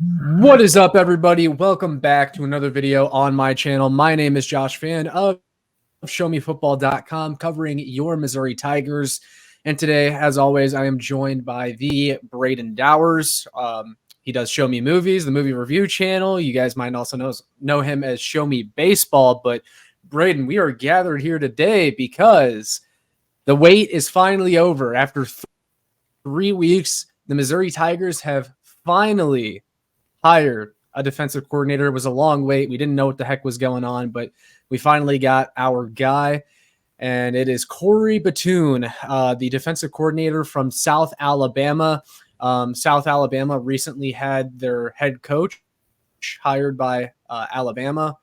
What is up, everybody? Welcome back to another video on my channel. My name is Josh, fan of ShowMeFootball.com, covering your Missouri Tigers. And today, as always, I am joined by the Brayden Dowers. He does Show Me Movies, the movie review channel. You guys might also know him as Show Me Baseball. But Brayden, we are gathered here today because the wait is finally over. After 3 weeks, the Missouri Tigers have finally hired a defensive coordinator. It was a long wait. We didn't know what the heck was going on, but we finally got our guy, and it is Corey Batoon, the defensive coordinator from South Alabama. South Alabama recently had their head coach hired by Alabama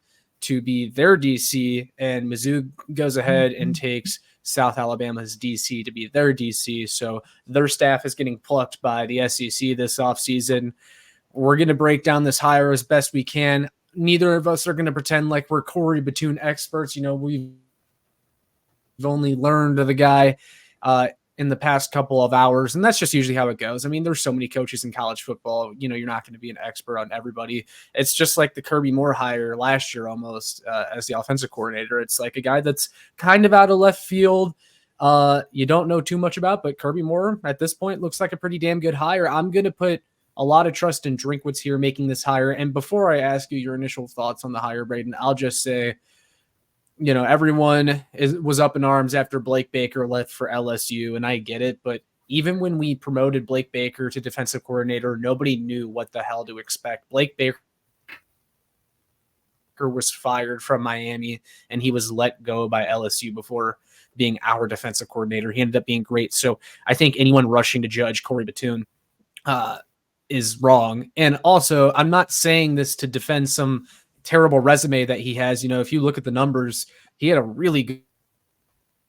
to be their DC, and Mizzou goes ahead and takes South Alabama's DC to be their DC. So their staff is getting plucked by the SEC this offseason. We're going to break down this hire as best we can. Neither of us are going to pretend like we're Corey Batoon experts. You know, we've only learned of the guy in the past couple of hours, and that's just usually how it goes. I mean, there's so many coaches in college football. You know, you're not going to be an expert on everybody. It's just like the Kirby Moore hire last year almost as the offensive coordinator. It's like a guy that's kind of out of left field. You don't know too much about, but Kirby Moore at this point looks like a pretty damn good hire. I'm going to put a lot of trust in Drinkwitz here making this hire. And before I ask you your initial thoughts on the hire, Brayden, I'll just say, you know, everyone was up in arms after Blake Baker left for LSU, and I get it. But even when we promoted Blake Baker to defensive coordinator, nobody knew what the hell to expect. Blake Baker was fired from Miami, and he was let go by LSU before being our defensive coordinator. He ended up being great. So I think anyone rushing to judge Corey Batoon is wrong. And also, I'm not saying this to defend some terrible resume that he has. You know, if you look at the numbers, he had a really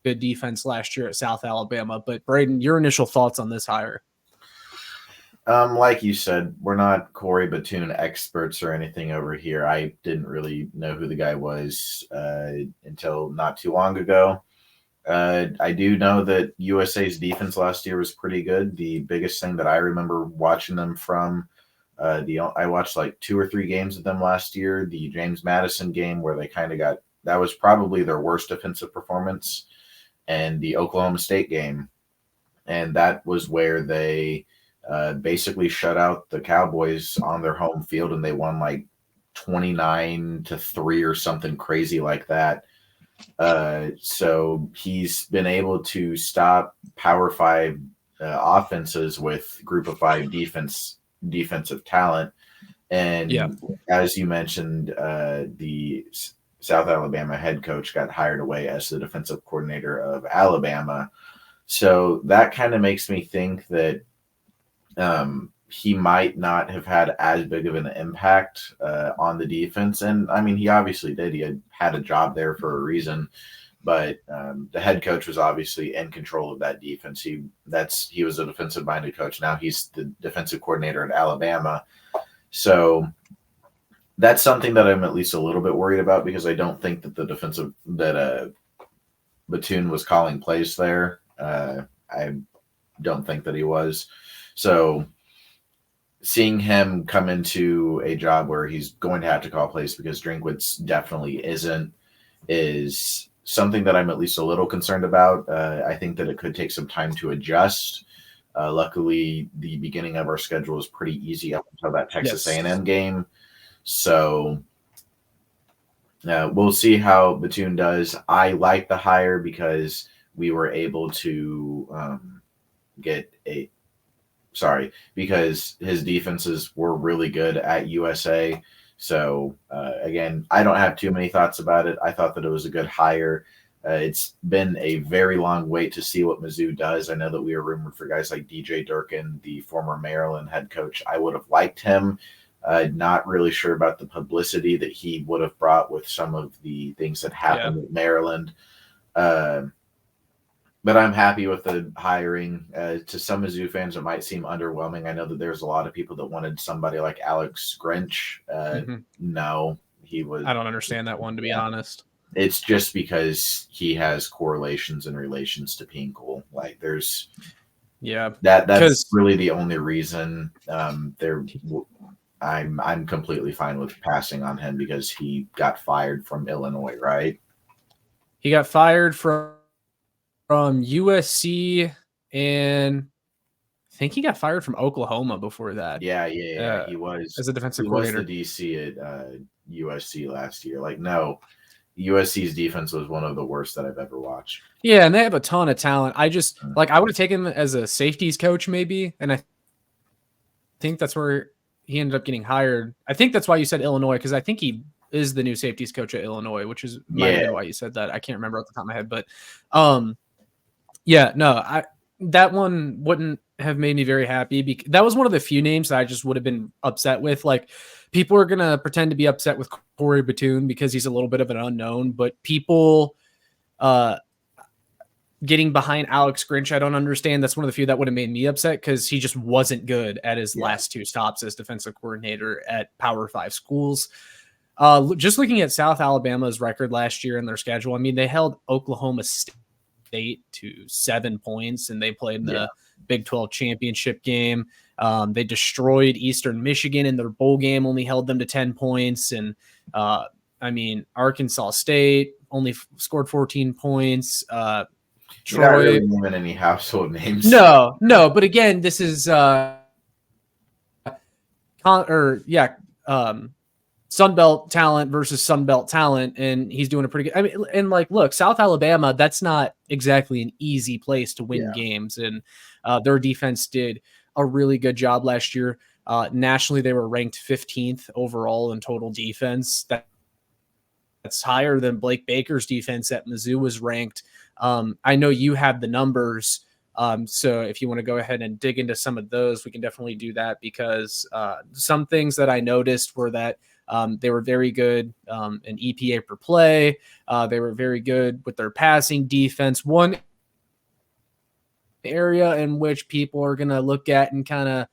good defense last year at South Alabama. But Brayden, your initial thoughts on this hire? Like you said, we're not Corey Batoon experts or anything over here. I didn't really know who the guy was until not too long ago. I do know that USA's defense last year was pretty good. The biggest thing that I remember watching them from, I watched like 2 or 3 games of them last year. The James Madison game where they kind of that was probably their worst defensive performance, and the Oklahoma State game. And that was where they basically shut out the Cowboys on their home field, and they won like 29-3 or something crazy like that. So he's been able to stop Power 5 offenses with Group of 5 defensive talent. And as you mentioned, the South Alabama head coach got hired away as the defensive coordinator of Alabama. So that kind of makes me think that he might not have had as big of an impact on the defense. And I mean, he obviously did. He had a job there for a reason, but the head coach was obviously in control of that defense. He was a defensive minded coach. Now he's the defensive coordinator at Alabama. So that's something that I'm at least a little bit worried about, because I don't think that Batoon was calling plays there. I don't think that he was. So seeing him come into a job where he's going to have to call plays, because Drinkwitz definitely isn't, is something that I'm at least a little concerned about. I think that it could take some time to adjust. Luckily, the beginning of our schedule is pretty easy up until that Texas A&M game. So we'll see how Batoon does. I like the hire because we were able to because his defenses were really good at USA. So, again, I don't have too many thoughts about it. I thought that it was a good hire. It's been a very long wait to see what Mizzou does. I know that we were rumored for guys like DJ Durkin, the former Maryland head coach. I would have liked him. Not really sure about the publicity that he would have brought with some of the things that happened at Maryland. But I'm happy with the hiring. To some Mizzou fans, it might seem underwhelming. I know that there's a lot of people that wanted somebody like Alex Grinch. No, he was. I don't understand that one, to be honest. It's just because he has correlations and relations to Pinkle. Like that's really the only reason. I'm completely fine with passing on him because he got fired from Illinois, right? He got fired from USC, and I think he got fired from Oklahoma before that. Yeah. He was as a defensive the coordinator. DC at USC last year. Like, no, USC's defense was one of the worst that I've ever watched. Yeah, and they have a ton of talent. I just I would have taken him as a safeties coach maybe, and I think that's where he ended up getting hired. I think that's why you said Illinois, because I think he is the new safeties coach at Illinois, which is might have been why you said that. I can't remember off the top of my head, but that one wouldn't have made me very happy because that was one of the few names that I just would have been upset with. Like, people are gonna pretend to be upset with Corey Batoon because he's a little bit of an unknown, but people getting behind Alex Grinch, I don't understand. That's one of the few that would have made me upset because he just wasn't good at his last two stops as defensive coordinator at Power 5 schools. Just looking at South Alabama's record last year and their schedule, I mean, they held Oklahoma State to 7 points, and they played in the Big 12 championship game. They destroyed Eastern Michigan in their bowl game, only held them to 10 points. And I mean, Arkansas State only scored 14 points. Troy, not really naming any household names. No. But again, this is Sunbelt talent versus Sunbelt talent, and he's doing a pretty good. I mean, and like, look, South Alabama, that's not exactly an easy place to win games, and their defense did a really good job last year. Nationally, they were ranked 15th overall in total defense. That's higher than Blake Baker's defense at Mizzou was ranked. I know you have the numbers, so if you want to go ahead and dig into some of those, we can definitely do that, because some things that I noticed were that they were very good in EPA per play. They were very good with their passing defense. One area in which people are going to look at and kind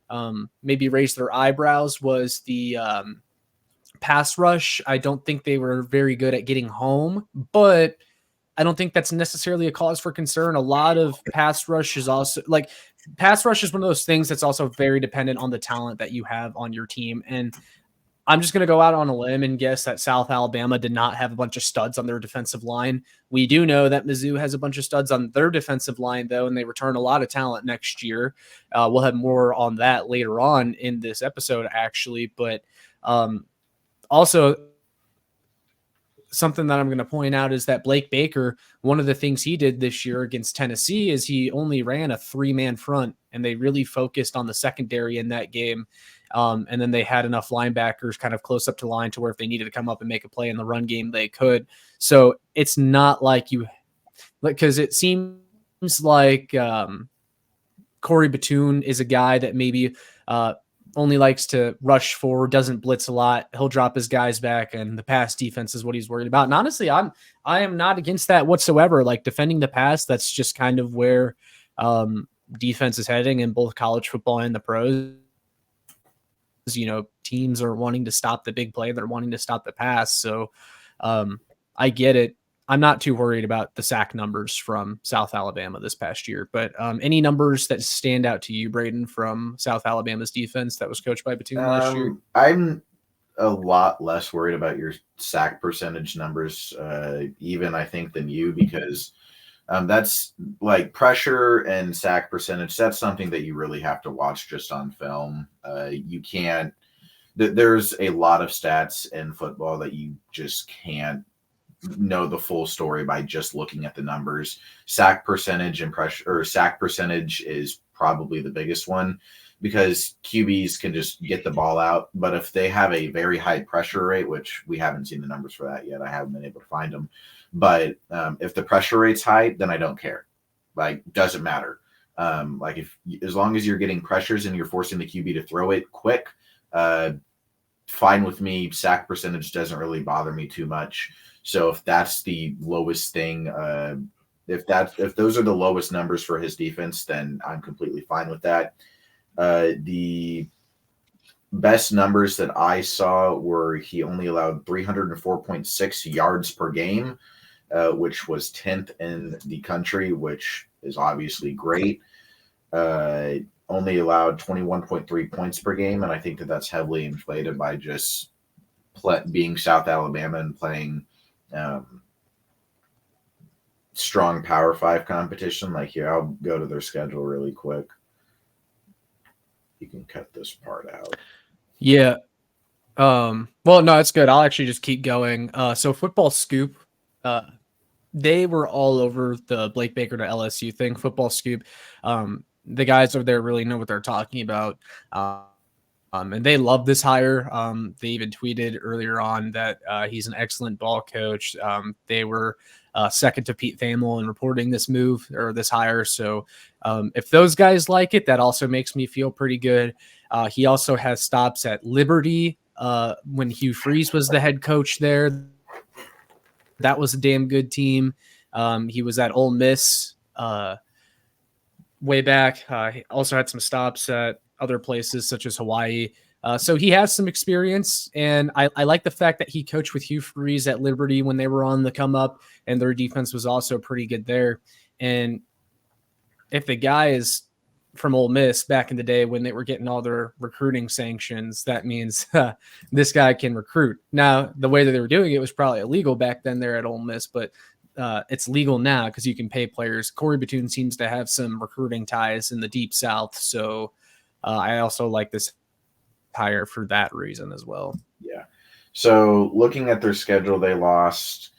of maybe raise their eyebrows was the pass rush. I don't think they were very good at getting home, but I don't think that's necessarily a cause for concern. A lot of pass rush is also like pass rush is one of those things that's also very dependent on the talent that you have on your team. And I'm just going to go out on a limb and guess that South Alabama did not have a bunch of studs on their defensive line. We do know that Mizzou has a bunch of studs on their defensive line, though, and they return a lot of talent next year. We'll have more on that later on in this episode, actually. But also, something that I'm going to point out is that Blake Baker, one of the things he did this year against Tennessee is he only ran a 3-man front, and they really focused on the secondary in that game. And then they had enough linebackers kind of close up to line to where if they needed to come up and make a play in the run game, they could. So it's not like because it seems like Corey Batoon is a guy that maybe only likes to rush forward, doesn't blitz a lot. He'll drop his guys back, and the pass defense is what he's worried about. And honestly, I am not against that whatsoever. Like, defending the pass, that's just kind of where defense is heading in both college football and the pros. You know, teams are wanting to stop the big play. They're wanting to stop the pass. So I get it. I'm not too worried about the sack numbers from South Alabama this past year, but any numbers that stand out to you, Brayden, from South Alabama's defense that was coached by Batoon last year? I'm a lot less worried about your sack percentage numbers, even I think than you, because that's like pressure and sack percentage. That's something that you really have to watch just on film. You can't, there's a lot of stats in football that you just can't know the full story by just looking at the numbers. Sack percentage and pressure, or sack percentage, is probably the biggest one, because QBs can just get the ball out. But if they have a very high pressure rate, which we haven't seen the numbers for that yet, I haven't been able to find them. But if the pressure rate's high, then I don't care. Like, doesn't matter. Like, as long as you're getting pressures and you're forcing the QB to throw it quick, fine with me. Sack percentage doesn't really bother me too much. So if that's the lowest thing, if those are the lowest numbers for his defense, then I'm completely fine with that. The best numbers that I saw were he only allowed 304.6 yards per game, which was 10th in the country, which is obviously great. only allowed 21.3 points per game, and I think that that's heavily inflated by just being South Alabama and playing strong Power 5 competition. Like here, I'll go to their schedule really quick. You can cut this part out. Yeah. Well, no, it's good. I'll actually just keep going. So Football Scoop, they were all over the Blake Baker to LSU thing. Football Scoop, the guys over there really know what they're talking about. And they love this hire. They even tweeted earlier on that he's an excellent ball coach. They were second to Pete Thamel in reporting this move or this hire. So if those guys like it, that also makes me feel pretty good. He also has stops at Liberty when Hugh Freeze was the head coach there. That was a damn good team. He was at Ole Miss way back. He also had some stops at other places such as Hawaii. So he has some experience, and I like the fact that he coached with Hugh Freeze at Liberty when they were on the come up, and their defense was also pretty good there. And if the guy is from Ole Miss back in the day when they were getting all their recruiting sanctions, that means this guy can recruit. Now, the way that they were doing it was probably illegal back then there at Ole Miss, but it's legal now because you can pay players. Corey Batoon seems to have some recruiting ties in the Deep South, so I also like this hire for that reason as well. Yeah. So looking at their schedule, they lost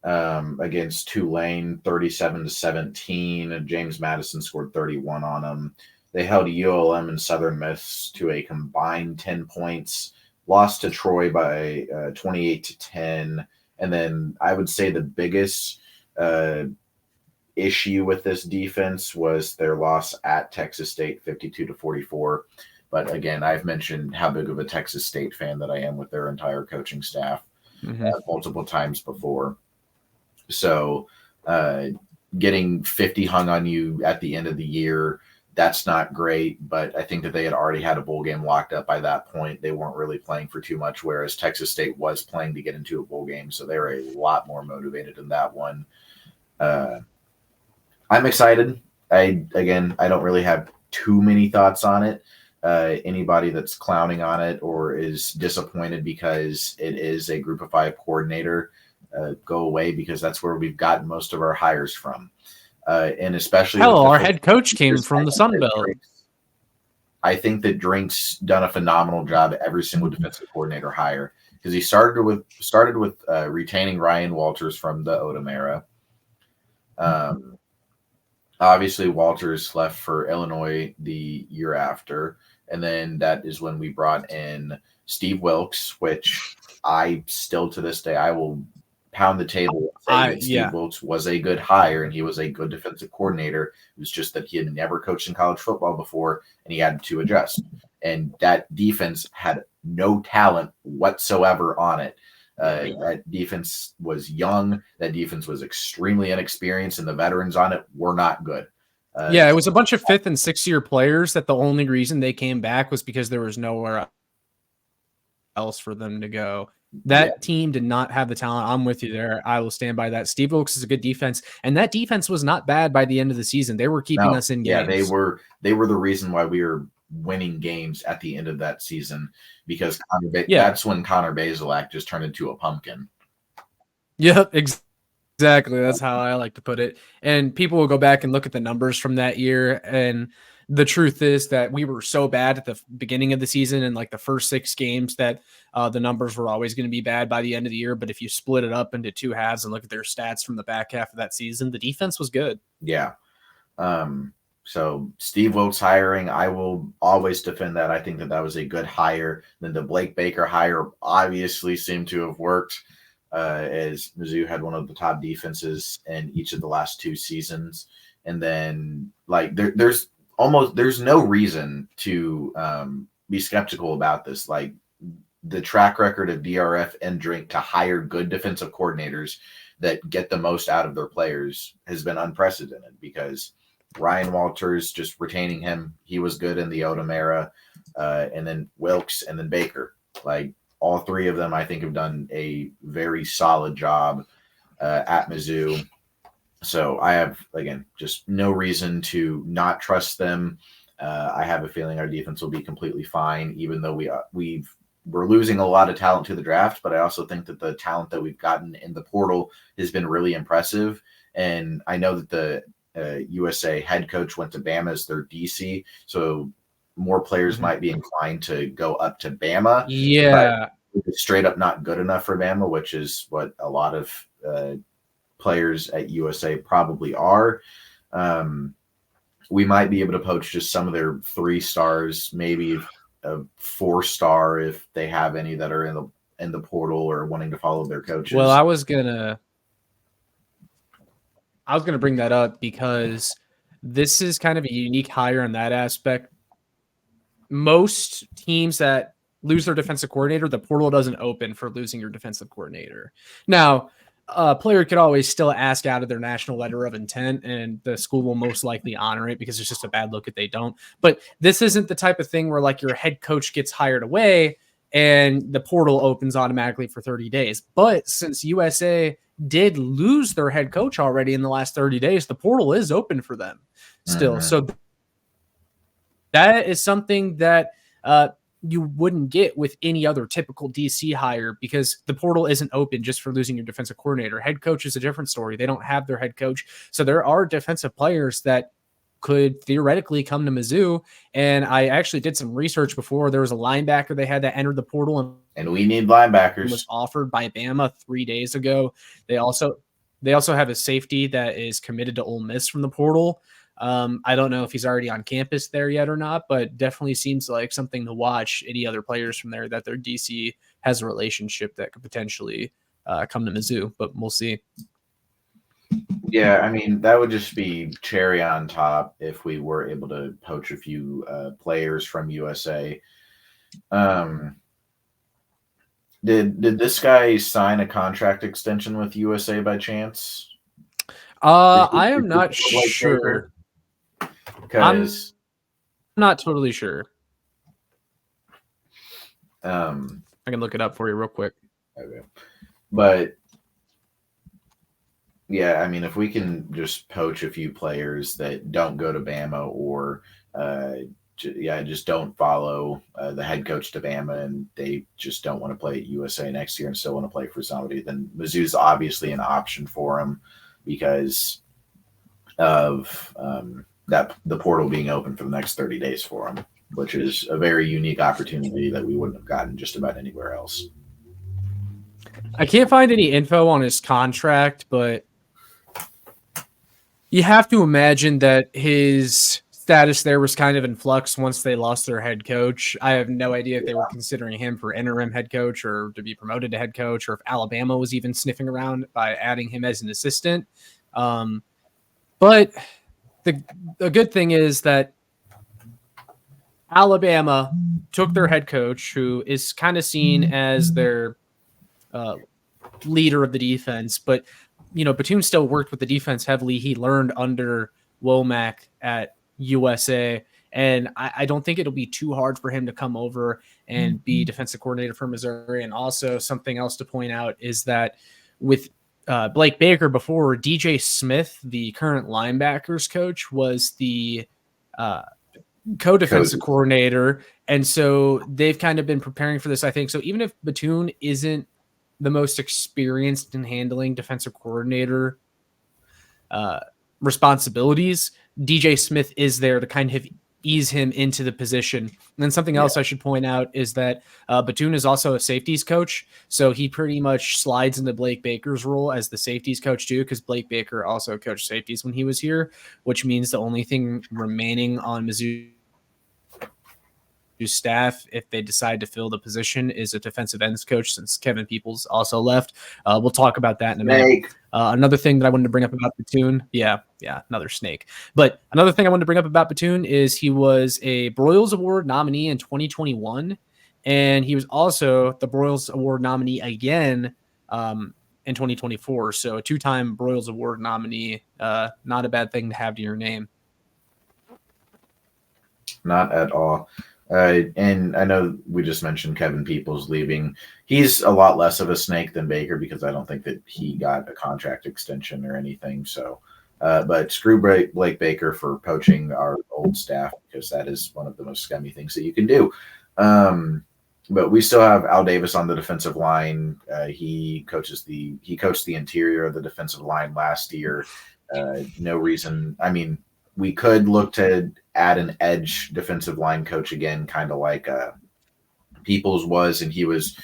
against Tulane 37-17, and James Madison scored 31 on them. They held ULM and Southern Miss to a combined 10 points, lost to Troy by 28-10. And then I would say the biggest issue with this defense was their loss at Texas State 52-44. But again, I've mentioned how big of a Texas State fan that I am with their entire coaching staff multiple times before. So getting 50 hung on you at the end of the year, that's not great. But I think that they had already had a bowl game locked up by that point. They weren't really playing for too much, whereas Texas State was playing to get into a bowl game. So they were a lot more motivated in that one. I'm excited. I don't really have too many thoughts on it. Anybody that's clowning on it or is disappointed because it is a group of 5 coordinator, go away, because that's where we've gotten most of our hires from. And especially our head coach came from the Sun Belt. I think that Drink's done a phenomenal job at every single defensive coordinator hire, because he started with retaining Ryan Walters from the Odom era. Obviously, Walters left for Illinois the year after, and then that is when we brought in Steve Wilkes, which I still to this day I will pound the table and say that Steve Wilkes was a good hire and he was a good defensive coordinator. It was just that he had never coached in college football before and he had to adjust. And that defense had no talent whatsoever on it. That defense was young. That defense was extremely inexperienced, and the veterans on it were not good. It was a bunch of 5th and 6th year players that the only reason they came back was because there was nowhere else for them to go. That team did not have the talent. I'm with you there. I will stand by that. Steve Wilkes is a good defense, and that defense was not bad by the end of the season. They were keeping us in games. Yeah, they were the reason why we were winning games at the end of that season, because that's when Connor Bazelak just turned into a pumpkin. Yep, exactly. That's how I like to put it. And people will go back and look at the numbers from that year, and the truth is that we were so bad at the beginning of the season and like the first 6 games that the numbers were always going to be bad by the end of the year. But if you split it up into 2 halves and look at their stats from the back half of that season, the defense was good. Yeah. So Steve Wilkes hiring, I will always defend that. I think that was a good hire. Then the Blake Baker hire obviously seemed to have worked, as Mizzou had one of the top defenses in each of the last 2 seasons. And then like there's no reason to be skeptical about this. Like the track record of DRF and Drink to hire good defensive coordinators that get the most out of their players has been unprecedented, because Ryan Walters, just retaining him, he was good in the Odom era, and then Wilkes and then Baker. Like all 3 of them, I think, have done a very solid job at Mizzou. So I have, again, just no reason to not trust them. I have a feeling our defense will be completely fine, even though we're losing a lot of talent to the draft. But I also think that the talent that we've gotten in the portal has been really impressive. And I know that the USA head coach went to Bama as their DC, so more players might be inclined to go up to Bama. Yeah. But it's straight up not good enough for Bama, which is what a lot of players at USA probably are. We might be able to poach just some of their 3 stars, maybe a 4-star if they have any that are in the portal or wanting to follow their coaches. Well, I was gonna bring that up because this is kind of a unique hire in that aspect. Most teams that lose their defensive coordinator, the portal doesn't open for losing your defensive coordinator. Now, a player could always still ask out of their national letter of intent, and the school will most likely honor it because it's just a bad look if they don't. But this isn't the type of thing where like your head coach gets hired away and the portal opens automatically for 30 days. But since USA did lose their head coach already in the last 30 days, the portal is open for them still. So that is something that you wouldn't get with any other typical DC hire because the portal isn't open just for losing your defensive coordinator. Head coach is a different story. They don't have their head coach. So there are defensive players that could theoretically come to Mizzou. And I actually did some research before. There was a linebacker they had that entered the portal and we need linebackers. Was offered by Bama 3 days ago. They also have a safety that is committed to Ole Miss from the portal. I don't know if he's already on campus there yet or not, but definitely seems like something to watch. Any other players from there that their DC has a relationship that could potentially come to Mizzou, but we'll see. Yeah, I mean, that would just be cherry on top if we were able to poach a few players from USA. Did this guy sign a contract extension with USA by chance? I am not sure. Because I'm not totally sure. I can look it up for you real quick. Okay. But yeah, I mean, if we can just poach a few players that don't go to Bama or just don't follow the head coach to Bama and they just don't want to play at USA next year and still want to play for somebody, then Mizzou's obviously an option for them because of that the portal being open for the next 30 days for them, which is a very unique opportunity that we wouldn't have gotten just about anywhere else. I can't find any info on his contract, but you have to imagine that his status there was kind of in flux once they lost their head coach. I have no idea if they were considering him for interim head coach or to be promoted to head coach, or if Alabama was even sniffing around by adding him as an assistant. But the good thing is that Alabama took their head coach, who is kind of seen as their leader of the defense. But, Batoon still worked with the defense heavily. He learned under Womack at USA. And I don't think it'll be too hard for him to come over and be defensive coordinator for Missouri. And also something else to point out is that with Blake Baker before, DJ Smith, the current linebackers coach, was the co-defensive coordinator. And so they've kind of been preparing for this, I think. So even if Batoon isn't the most experienced in handling defensive coordinator responsibilities, DJ Smith is there to kind of ease him into the position. And then something else I should point out is that Batoon is also a safeties coach. So he pretty much slides into Blake Baker's role as the safeties coach too, because Blake Baker also coached safeties when he was here, which means the only thing remaining on Mizzou's staff, if they decide to fill the position, is a defensive ends coach, since Kevin Peoples also left. We'll talk about that in a minute. Another thing that I wanted to bring up about Batoon, another snake. But another thing I wanted to bring up about Batoon is he was a Broyles Award nominee in 2021, and he was also the Broyles Award nominee again in 2024. So a 2-time Broyles Award nominee, not a bad thing to have to your name. Not at all. And I know we just mentioned Kevin Peoples leaving. He's a lot less of a snake than Baker because I don't think that he got a contract extension or anything. So But screw Blake Baker for poaching our old staff, because that is one of the most scummy things that you can do. But we still have Al Davis on the defensive line. He coached the interior of the defensive line last year. No reason. I mean, we could look to add an edge defensive line coach again, kind of like Peoples was, and he was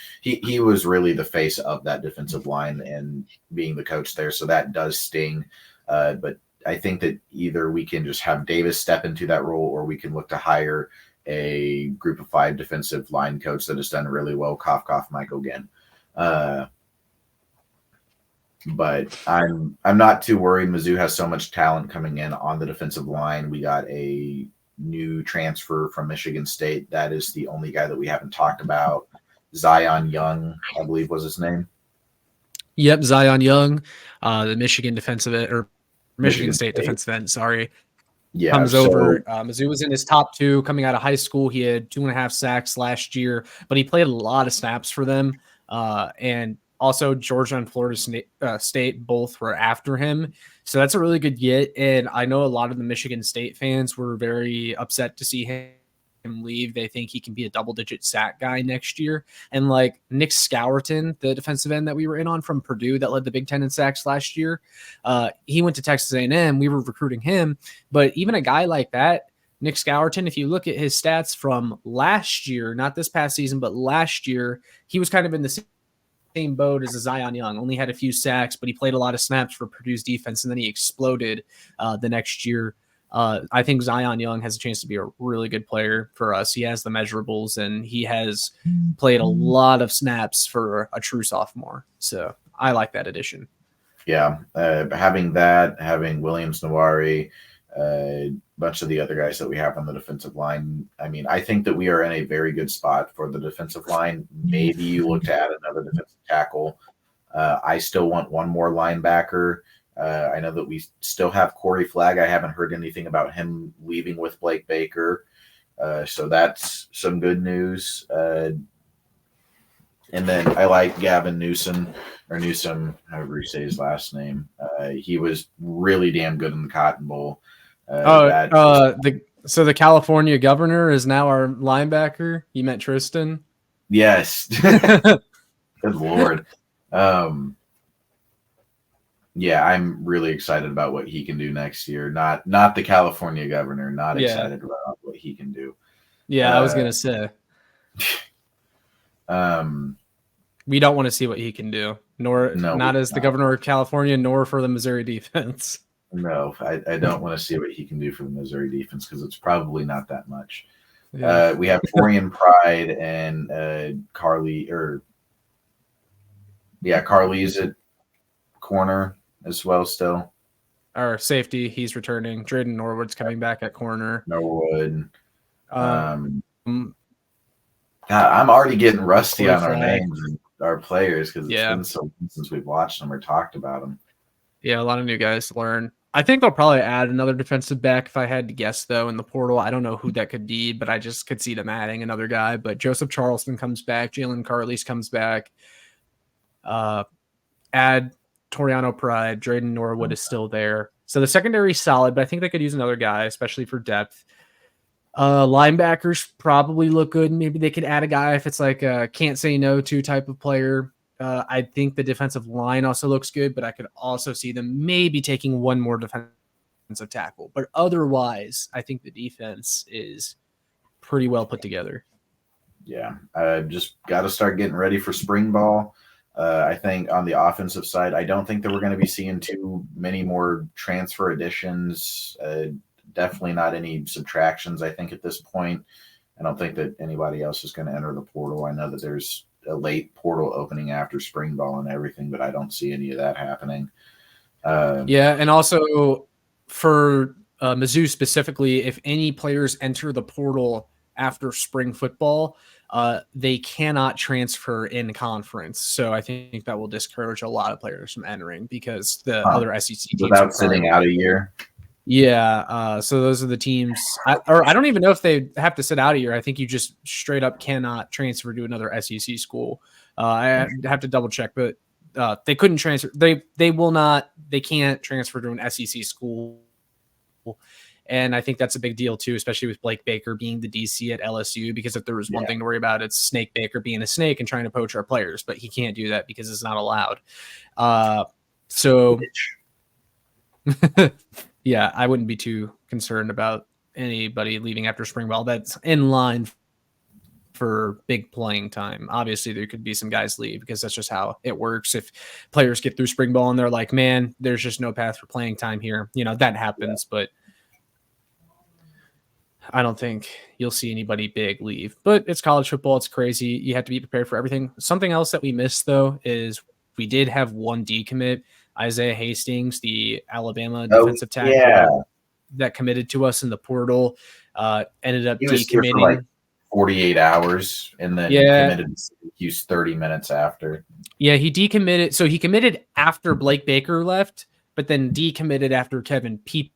really the face of that defensive line and being the coach there. So that does sting. But I think that either we can just have Davis step into that role, or we can look to hire a group of 5 defensive line coach that has done really well. Cough, cough, Michael again. But I'm not too worried. Mizzou has so much talent coming in on the defensive line. We got a new transfer from Michigan State. That is the only guy that we haven't talked about. Zion Young, I believe was his name. Yep, Zion Young, the Michigan State defensive end. Sorry. Yeah, comes over. Mizzou was in his top 2 coming out of high school. He had 2.5 sacks last year, but he played a lot of snaps for them. And also Georgia and Florida State both were after him. So that's a really good get. And I know a lot of the Michigan State fans were very upset to see him leave. They think he can be a double-digit sack guy next year. And like Nick Scourton, the defensive end that we were in on from Purdue that led the Big Ten in sacks last year, he went to Texas A&M. We were recruiting him. But even a guy like that, Nick Scourton, if you look at his stats from last year, not this past season, but last year, he was kind of in the same boat as a Zion Young. Only had a few sacks, but he played a lot of snaps for Purdue's defense, and then he exploded the next year. I think Zion Young has a chance to be a really good player for us. He has the measurables, and he has played a lot of snaps for a true sophomore. So I like that addition. Yeah, having Williams Nawari, a bunch of the other guys that we have on the defensive line. I mean, I think that we are in a very good spot for the defensive line. Maybe you look to add another defensive tackle. I still want one more linebacker. I know that we still have Corey Flagg. I haven't heard anything about him leaving with Blake Baker. So that's some good news. And then I like Gavin Newsom, however you say his last name. He was really damn good in the Cotton Bowl. So the California governor is now our linebacker. You meant Tristan? Yes. Good Lord. Yeah, I'm really excited about what he can do next year. Not the California governor. Not excited about what he can do. Yeah, I was gonna say. We don't want to see what he can do, not as the governor of California, nor for the Missouri defense. No, I don't want to see what he can do for the Missouri defense, because it's probably not that much. Yeah. We have Torian Pride and Carly's at corner as well still. Our safety, he's returning. Drayden Norwood's coming back at corner. Norwood. God, I'm already getting rusty on our names and our players, because it's been so long since we've watched them or talked about them. Yeah, a lot of new guys to learn. I think they'll probably add another defensive back if I had to guess, though, in the portal. I don't know who that could be, but I just could see them adding another guy. But Joseph Charleston comes back. Jalen Carlise comes back. Add Toriano Pride. Drayden Norwood is still there. So the secondary is solid, but I think they could use another guy, especially for depth. Linebackers probably look good. Maybe they could add a guy if it's like a can't say no to type of player. I think the defensive line also looks good, but I could also see them maybe taking one more defensive tackle. But otherwise, I think the defense is pretty well put together. Yeah, just got to start getting ready for spring ball. I think on the offensive side, I don't think that we're going to be seeing too many more transfer additions. Definitely not any subtractions, I think, at this point. I don't think that anybody else is going to enter the portal. I know that there's a late portal opening after spring ball and everything, but I don't see any of that happening. And also for Mizzou specifically, if any players enter the portal after spring football, they cannot transfer in conference. So I think that will discourage a lot of players from entering, because the other SEC teams without sitting out a year. Yeah. So those are the teams, I don't even know if they have to sit out a year. I think you just straight up cannot transfer to another SEC school. I have to double check, but they couldn't transfer. They will not. They can't transfer to an SEC school. And I think that's a big deal too, especially with Blake Baker being the DC at LSU, because if there was one thing to worry about, it's Snake Baker being a snake and trying to poach our players, but he can't do that because it's not allowed. So yeah, I wouldn't be too concerned about anybody leaving after spring ball. That's in line for big playing time. Obviously, there could be some guys leave because that's just how it works. If players get through spring ball and they're like, man, there's just no path for playing time here, that happens, but I don't think you'll see anybody big leave. But it's college football. It's crazy. You have to be prepared for everything. Something else that we missed, though, is we did have one decommit, Isaiah Hastings, the Alabama defensive tackle that committed to us in the portal, ended up decommitting. Like 48 hours and then committed to Syracuse 30 minutes after. Yeah, he decommitted. So he committed after Blake Baker left, but then decommitted after Kevin Peoples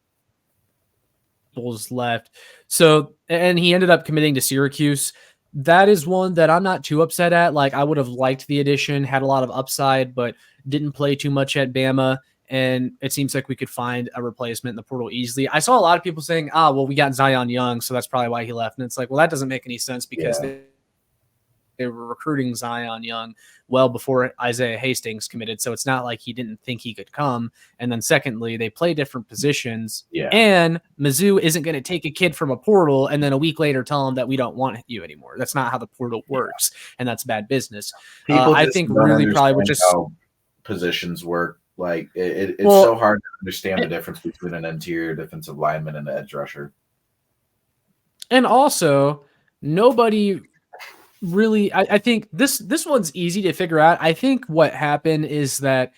left. So, and he ended up committing to Syracuse. That is one that I'm not too upset at. Like, I would have liked the addition, had a lot of upside, but didn't play too much at Bama. And it seems like we could find a replacement in the portal easily. I saw a lot of people saying, well, we got Zion Young, so that's probably why he left. And it's like, well, that doesn't make any sense because they were recruiting Zion Young well before Isaiah Hastings committed. So it's not like he didn't think he could come. And then secondly, they play different positions. And Mizzou isn't going to take a kid from a portal and then a week later tell him that we don't want you anymore. That's not how the portal works. And that's bad business. I think really probably would just how positions work. Like it's so hard to understand the difference between an interior defensive lineman and an edge rusher. And also nobody really, I think this one's easy to figure out. I think what happened is that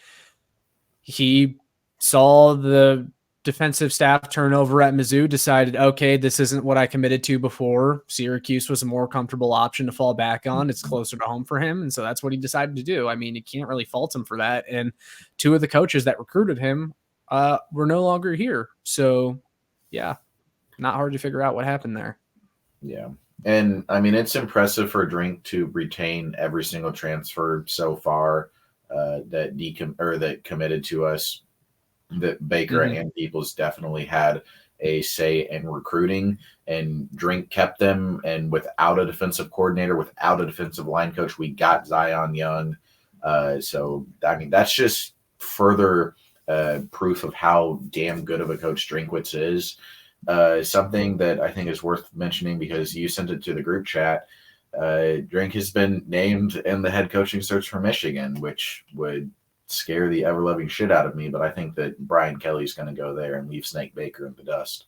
he saw the defensive staff turnover at Mizzou, decided, okay, this isn't what I committed to before. Syracuse was a more comfortable option to fall back on. It's closer to home for him. And so that's what he decided to do. I mean, you can't really fault him for that. And two of the coaches that recruited him were no longer here. So yeah, not hard to figure out what happened there. Yeah. And I mean, it's impressive for Drink to retain every single transfer so far that committed to us. That Baker and Peoples definitely had a say in recruiting, and Drink kept them. And without a defensive coordinator, without a defensive line coach, we got Zion Young. So I mean, that's just further proof of how damn good of a coach Drinkwitz is. Something that I think is worth mentioning because you sent it to the group chat. Drink has been named in the head coaching search for Michigan, which would scare the ever-loving shit out of me, but I think that Brian Kelly's going to go there and leave Snake Baker in the dust.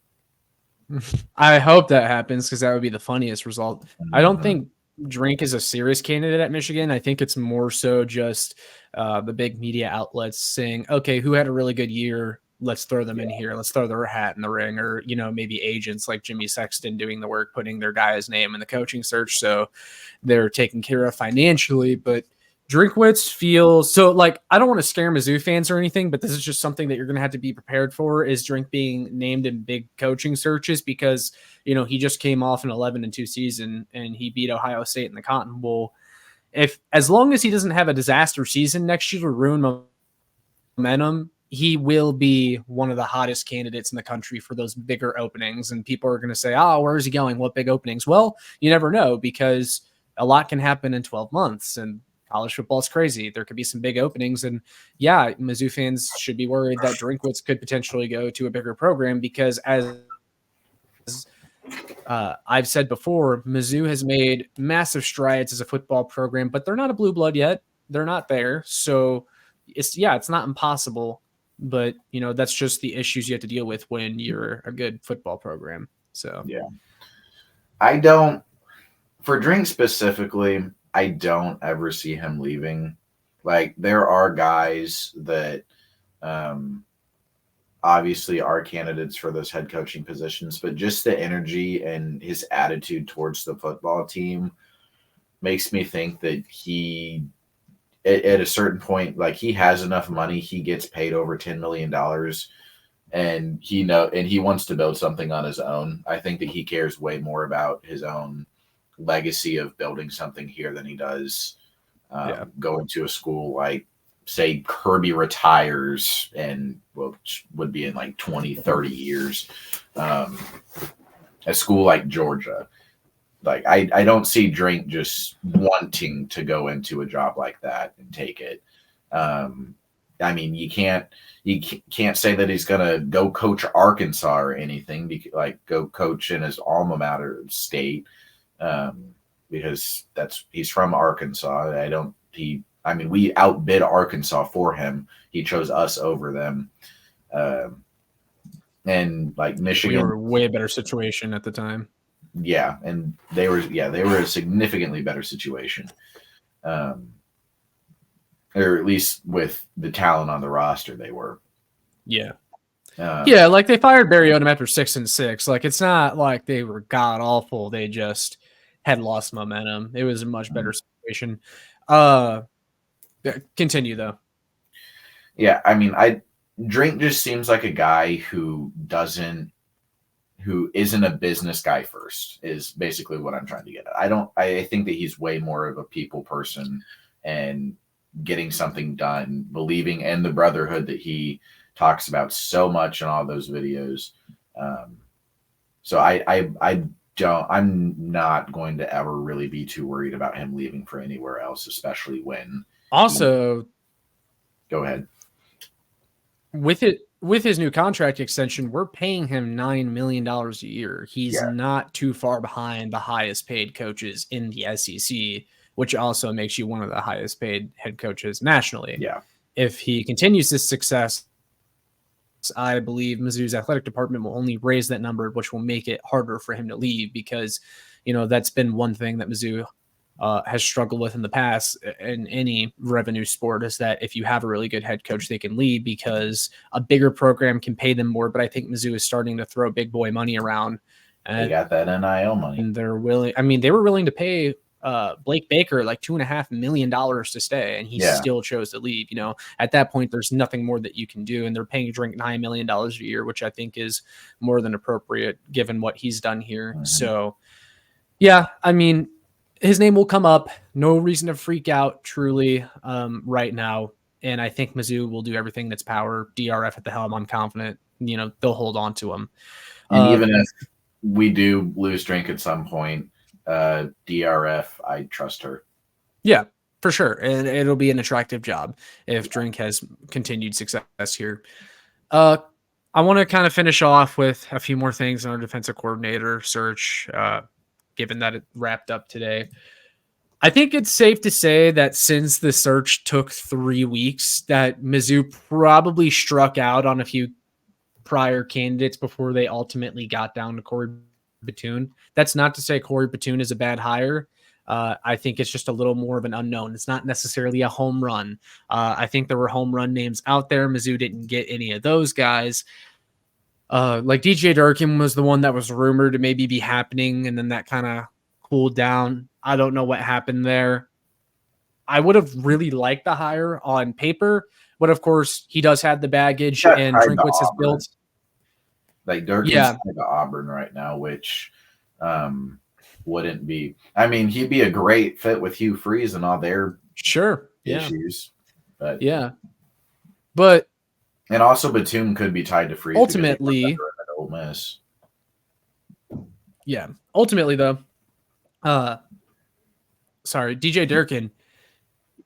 I hope that happens because that would be the funniest result. I don't think Drink is a serious candidate at Michigan. I think it's more so just the big media outlets saying, okay, who had a really good year? Let's throw them in here. Let's throw their hat in the ring, or, maybe agents like Jimmy Sexton doing the work, putting their guy's name in the coaching search. So they're taken care of financially, but Drinkwitz feels so like, I don't want to scare Mizzou fans or anything, but this is just something that you're going to have to be prepared for, is Drink being named in big coaching searches because, he just came off an 11-2 season and he beat Ohio State in the Cotton Bowl. As long as he doesn't have a disaster season next year to ruin momentum, he will be one of the hottest candidates in the country for those bigger openings. And people are going to say, where is he going? What big openings? Well, you never know because a lot can happen in 12 months and college football is crazy. There could be some big openings. And yeah, Mizzou fans should be worried that Drinkwitz could potentially go to a bigger program because as I've said before, Mizzou has made massive strides as a football program, but they're not a blue blood yet. They're not there. So it's not impossible, but that's just the issues you have to deal with when you're a good football program. So yeah, for Drink specifically, I don't ever see him leaving. Like, there are guys that obviously are candidates for those head coaching positions, but just the energy and his attitude towards the football team makes me think that he, at a certain point, like, he has enough money. He gets paid over $10 million and he wants to build something on his own. I think that he cares way more about his own legacy of building something here than he does going to a school like say Kirby retires and which would be in like 20, 30 years, a school like Georgia, like I don't see Drink just wanting to go into a job like that and take it. I mean, you can't say that he's gonna go coach Arkansas or anything, like go coach in his alma mater state, because he's from Arkansas. I mean, we outbid Arkansas for him. He chose us over them, and like Michigan, we were a way better situation at the time. Yeah, and they were a significantly better situation. Or at least with the talent on the roster, they were. Yeah. Yeah, like they fired Barry Odom after 6-6. Like it's not like they were god awful. They just had lost momentum. It was a much better situation. Continue though. Yeah, I mean, Drink just seems like a guy who isn't a business guy first, is basically what I'm trying to get at. I think that he's way more of a people person and getting something done, believing in the brotherhood that he talks about so much in all those videos. So I'm not going to ever really be too worried about him leaving for anywhere else, especially when also go ahead. With his new contract extension, we're paying him $9 million a year. He's not too far behind the highest paid coaches in the SEC, which also makes you one of the highest paid head coaches nationally. Yeah. If he continues this success, I believe Mizzou's athletic department will only raise that number, which will make it harder for him to leave because, that's been one thing that Mizzou has struggled with in the past in any revenue sport, is that if you have a really good head coach, they can leave because a bigger program can pay them more. But I think Mizzou is starting to throw big boy money around. They got that NIL money. And they're willing. I mean, they were willing to pay Blake Baker like $2.5 million to stay, and he still chose to leave. At that point, there's nothing more that you can do, and they're paying Drink $9 million a year, which I think is more than appropriate given what he's done here. Mm-hmm. So, yeah, I mean, his name will come up. No reason to freak out, truly, right now. And I think Mizzou will do everything that's power. DRF at the helm, I'm confident. They'll hold on to him. And even if we do lose Drink at some point, DRF, I trust her. Yeah, for sure. And it'll be an attractive job if Drink has continued success here. I want to kind of finish off with a few more things on our defensive coordinator search, given that it wrapped up today. I think it's safe to say that since the search took 3 weeks, that Mizzou probably struck out on a few prior candidates before they ultimately got down to Corey Batoon. That's not to say Corey Batoon is a bad hire. I think it's just a little more of an unknown. It's not necessarily a home run. I think there were home run names out there. Mizzou didn't get any of those guys. Like DJ Durkin was the one that was rumored to maybe be happening, and then that kind of cooled down. I don't know what happened there. I would have really liked the hire on paper, but of course he does have the baggage, and Drinkwitz has built. Like Durkin's tied to Auburn right now, which wouldn't be. I mean, he'd be a great fit with Hugh Freeze and all their issues. But and also Batoon could be tied to Freeze ultimately. Ole Miss. Yeah, ultimately though. DJ Durkin,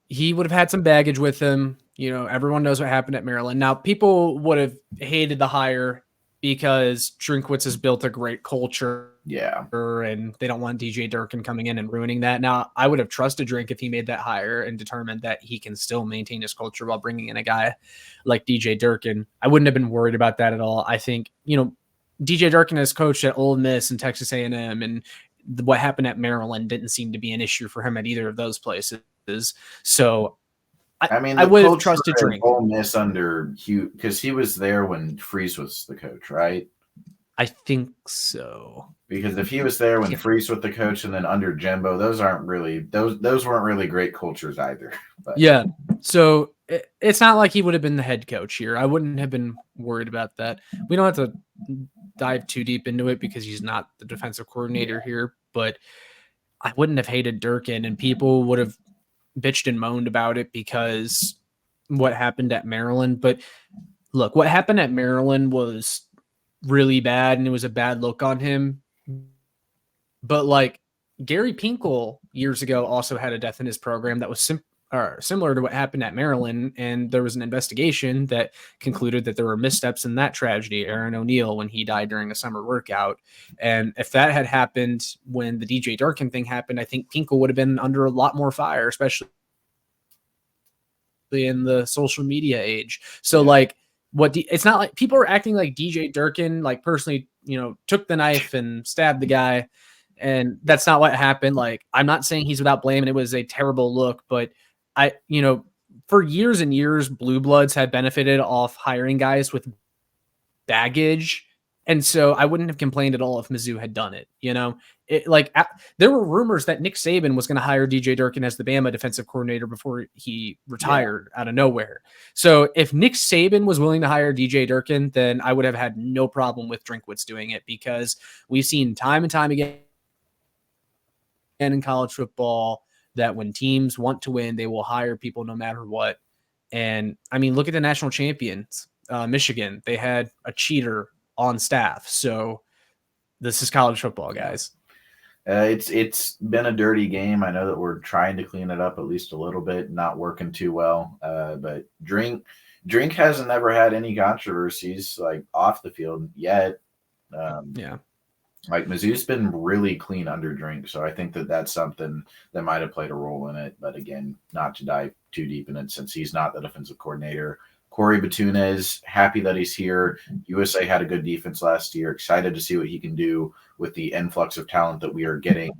he would have had some baggage with him. Everyone knows what happened at Maryland. Now, people would have hated the hire because Drinkwitz has built a great culture. Yeah. And they don't want DJ Durkin coming in and ruining that. Now, I would have trusted Drink if he made that hire and determined that he can still maintain his culture while bringing in a guy like DJ Durkin. I wouldn't have been worried about that at all. I think, DJ Durkin has coached at Ole Miss and Texas A&M, and what happened at Maryland didn't seem to be an issue for him at either of those places. So I would have trusted Drink. Ole Miss under Hugh, because he was there when Freeze was the coach, right? I think so. Because if he was there when Freeze was the coach and then under Jimbo, those weren't really great cultures either. But. Yeah. So it's not like he would have been the head coach here. I wouldn't have been worried about that. We don't have to dive too deep into it because he's not the defensive coordinator here, but I wouldn't have hated Durkin, and people would have bitched and moaned about it because what happened at Maryland. But look, what happened at Maryland was really bad, and it was a bad look on him. But like Gary Pinkel years ago also had a death in his program that was similar to what happened at Maryland, and there was an investigation that concluded that there were missteps in that tragedy. Aaron O'Neal, when he died during a summer workout, and if that had happened when the DJ Durkin thing happened, I think Pinkel would have been under a lot more fire, especially in the social media age. So like, it's not like people are acting like DJ Durkin like personally, took the knife and stabbed the guy, and that's not what happened. Like, I'm not saying he's without blame and it was a terrible look, but for years and years, Blue Bloods had benefited off hiring guys with baggage. And so I wouldn't have complained at all if Mizzou had done it. There were rumors that Nick Saban was going to hire DJ Durkin as the Bama defensive coordinator before he retired out of nowhere. So if Nick Saban was willing to hire DJ Durkin, then I would have had no problem with Drinkwitz doing it, because we've seen time and time again in college football that when teams want to win, they will hire people no matter what. And I mean, look at the national champions, Michigan. They had a cheater on staff. So this is college football, guys. It's been a dirty game. I know that we're trying to clean it up at least a little bit, not working too well. But Drink hasn't ever had any controversies like off the field yet. Like Mizzou's been really clean under Drink, so I think that that's something that might have played a role in it. But again, not to dive too deep in it since he's not the defensive coordinator. Corey Batoon is happy that he's here. USA had a good defense last year. Excited to see what he can do with the influx of talent that we are getting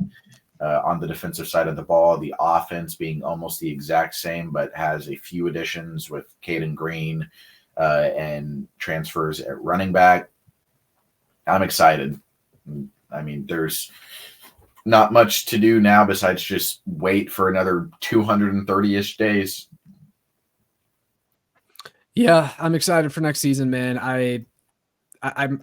on the defensive side of the ball. The offense being almost the exact same, but has a few additions with Caden Green and transfers at running back. I'm excited. I mean, there's not much to do now besides just wait for another 230-ish days. Yeah, I'm excited for next season, man. I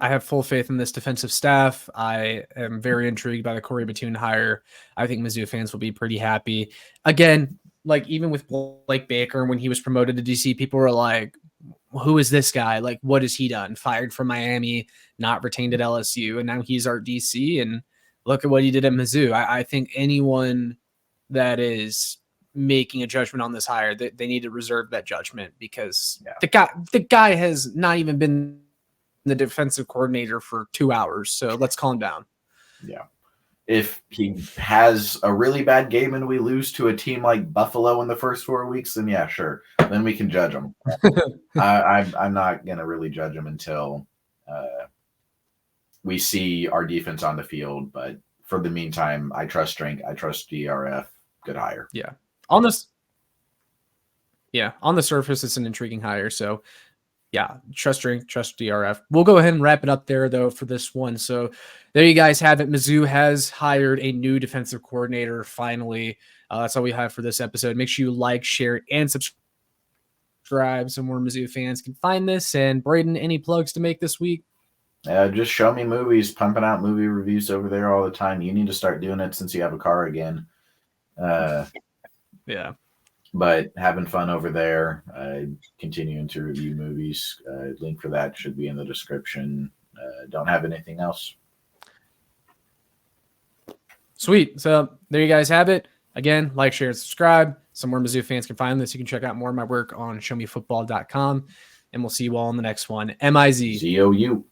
have full faith in this defensive staff. I am very intrigued by the Corey Batoon hire. I think Mizzou fans will be pretty happy. Again, like even with Blake Baker, when he was promoted to DC, people were like, who is this guy? Like, what has he done? Fired from Miami, not retained at LSU, and now he's our DC, and look at what he did at Mizzou. I think anyone that is making a judgment on this hire, they need to reserve that judgment, because the guy has not even been the defensive coordinator for 2 hours. So let's calm down. Yeah. If he has a really bad game and we lose to a team like Buffalo in the first 4 weeks, then yeah, sure. Then we can judge him. I'm not going to really judge him until we see our defense on the field. But for the meantime, I trust Drink. I trust DRF. Good hire. Yeah. On the surface, it's an intriguing hire. So yeah, trust Drink, trust DRF. We'll go ahead and wrap it up there, though, for this one. So there you guys have it. Mizzou has hired a new defensive coordinator, finally. That's all we have for this episode. Make sure you like, share, and subscribe so more Mizzou fans can find this. And Brayden, any plugs to make this week? Just Show Me Movies, pumping out movie reviews over there all the time. You need to start doing it since you have a car again. Yeah. But having fun over there, continuing to review movies. Link for that should be in the description. Don't have anything else. Sweet. So there you guys have it. Again, like, share, and subscribe. So more Mizzou fans can find this. You can check out more of my work on showmefootball.com. And we'll see you all in the next one. MIZ. ZOU.